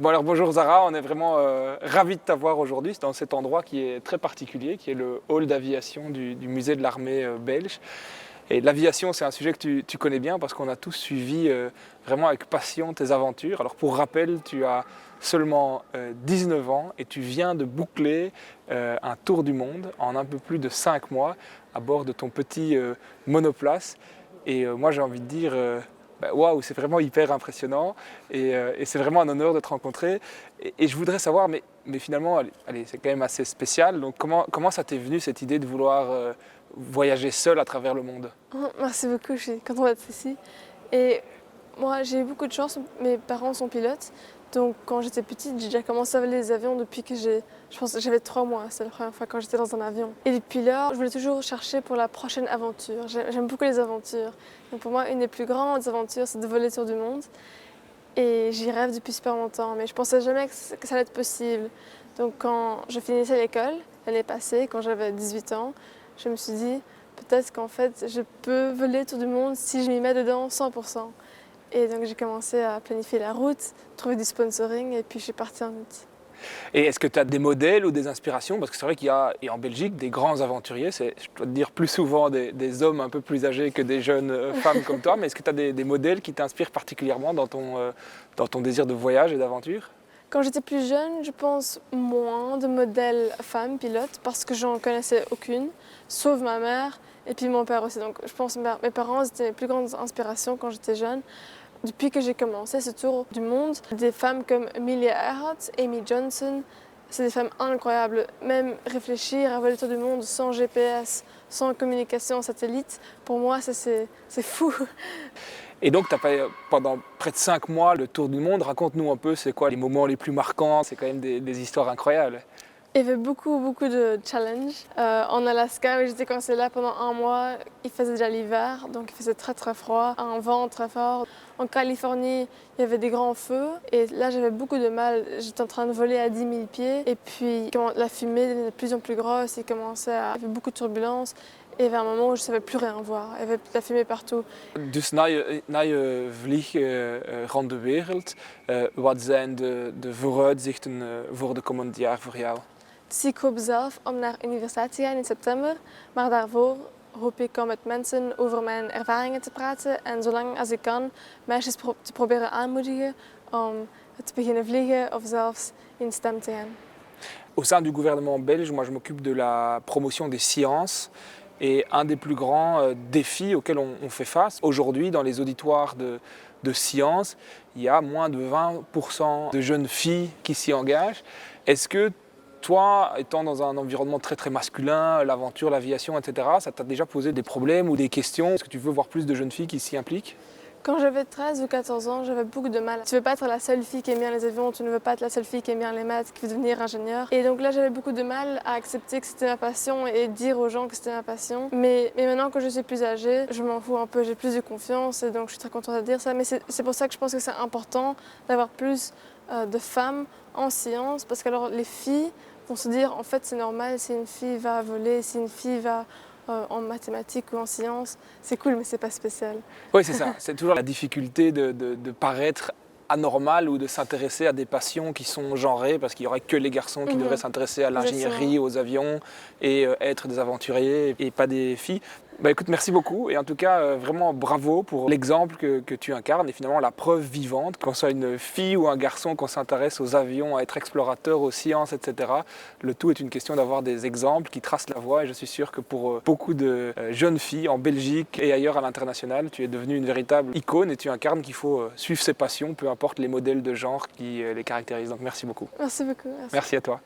Bon alors bonjour Zara, on est vraiment ravis de t'avoir aujourd'hui dans cet endroit qui est très particulier, qui est le hall d'aviation du musée de l'armée belge. Et l'aviation, c'est un sujet que tu connais bien parce qu'on a tous suivi vraiment avec passion tes aventures. Alors pour rappel, tu as seulement 19 ans et tu viens de boucler un tour du monde en un peu plus de 5 mois à bord de ton petit monoplace. Et moi j'ai envie de dire, waouh, c'est vraiment hyper impressionnant et c'est vraiment un honneur de te rencontrer. Et je voudrais savoir, mais finalement, allez, c'est quand même assez spécial. Donc comment ça t'est venu cette idée de vouloir voyager seul à travers le monde? Oh, merci beaucoup, je suis contente d'être ici. Et moi, j'ai eu beaucoup de chance, mes parents sont pilotes. Donc quand j'étais petite, j'ai déjà commencé à voler les avions depuis que je pense que j'avais 3 mois. C'est la première fois quand j'étais dans un avion. Et depuis lors, je voulais toujours chercher pour la prochaine aventure. J'aime beaucoup les aventures. Donc pour moi, une des plus grandes aventures, c'est de voler autour du monde. Et j'y rêve depuis super longtemps, mais je pensais jamais que ça allait être possible. Donc quand je finissais l'école, l'année passée, quand j'avais 18 ans, je me suis dit, peut-être qu'en fait, je peux voler autour du monde si je m'y mets dedans 100%. Et donc j'ai commencé à planifier la route, trouver du sponsoring, et puis je suis partie en août. Et est-ce que tu as des modèles ou des inspirations? Parce que c'est vrai qu'il y a, et en Belgique, des grands aventuriers. C'est, je dois te dire, plus souvent des hommes un peu plus âgés que des jeunes femmes comme toi. Mais est-ce que tu as des modèles qui t'inspirent particulièrement dans ton désir de voyage et d'aventure? Quand j'étais plus jeune, je pense moins de modèles femmes pilotes parce que j'en connaissais aucune, sauf ma mère et puis mon père aussi. Donc je pense que mes parents étaient mes plus grandes inspirations quand j'étais jeune. Depuis que j'ai commencé ce tour du monde, des femmes comme Amelia Earhart, Amy Johnson, c'est des femmes incroyables. Même réfléchir à voler le tour du monde sans GPS, sans communication satellite, pour moi, ça c'est fou. Et donc, tu as fait pendant près de 5 mois le tour du monde. Raconte-nous un peu, c'est quoi les moments les plus marquants? C'est quand même des histoires incroyables. Il y avait beaucoup de challenges. En Alaska, où j'étais coincée là pendant 1 mois, il faisait déjà l'hiver, donc il faisait très froid, un vent très fort. En Californie, il y avait des grands feux et là j'avais beaucoup de mal. J'étais en train de voler à 10 000 pieds et puis la fumée devenait de plus en plus grosse, il y avait beaucoup de turbulences. Et vers un moment où je ne savais plus rien voir, il y avait de la fumée partout. Dus na je vlieg rond de wereld, wat zijn de vooruitzichten voor de komend jaar voor jou? Dus ik hoop zelf om naar de universiteit te gaan in september, maar daarvoor hoop ik om met mensen over mijn ervaringen te praten en zolang als ik kan meisjes te proberen aanmoedigen om te beginnen vliegen of zelfs in STEM te gaan. Au sein du gouvernement belge, moi je m'occupe de la promotion des sciences. Et un des plus grands défis auxquels on fait face aujourd'hui dans les auditoires de sciences, il y a moins de 20% de jeunes filles qui s'y engagent. Est-ce que toi, étant dans un environnement très masculin, l'aventure, l'aviation, etc., ça t'a déjà posé des problèmes ou des questions? Est-ce que tu veux voir plus de jeunes filles qui s'y impliquent? Quand j'avais 13 ou 14 ans, j'avais beaucoup de mal. Tu ne veux pas être la seule fille qui aime bien les avions, tu ne veux pas être la seule fille qui aime bien les maths, qui veut devenir ingénieur. Et donc là, j'avais beaucoup de mal à accepter que c'était ma passion et dire aux gens que c'était ma passion. Mais maintenant que je suis plus âgée, je m'en fous un peu, j'ai plus de confiance et donc je suis très contente de dire ça. Mais c'est pour ça que je pense que c'est important d'avoir plus de femmes en sciences parce qu'alors les filles vont se dire en fait c'est normal si une fille va voler, si une fille va en mathématiques ou en sciences, c'est cool mais c'est pas spécial. Oui, c'est ça. C'est toujours la difficulté de paraître anormal ou de s'intéresser à des passions qui sont genrées parce qu'il n'y aurait que les garçons qui devraient s'intéresser à l'ingénierie, aux avions et être des aventuriers et pas des filles. Bah écoute, merci beaucoup et en tout cas vraiment bravo pour l'exemple que tu incarnes et finalement la preuve vivante, qu'on soit une fille ou un garçon, qu'on s'intéresse aux avions, à être explorateur, aux sciences, etc. Le tout est une question d'avoir des exemples qui tracent la voie et je suis sûr que pour beaucoup de jeunes filles en Belgique et ailleurs à l'international, tu es devenue une véritable icône et tu incarnes qu'il faut suivre ses passions, peu importe les modèles de genre qui les caractérisent. Donc merci beaucoup. Merci beaucoup. Merci à toi.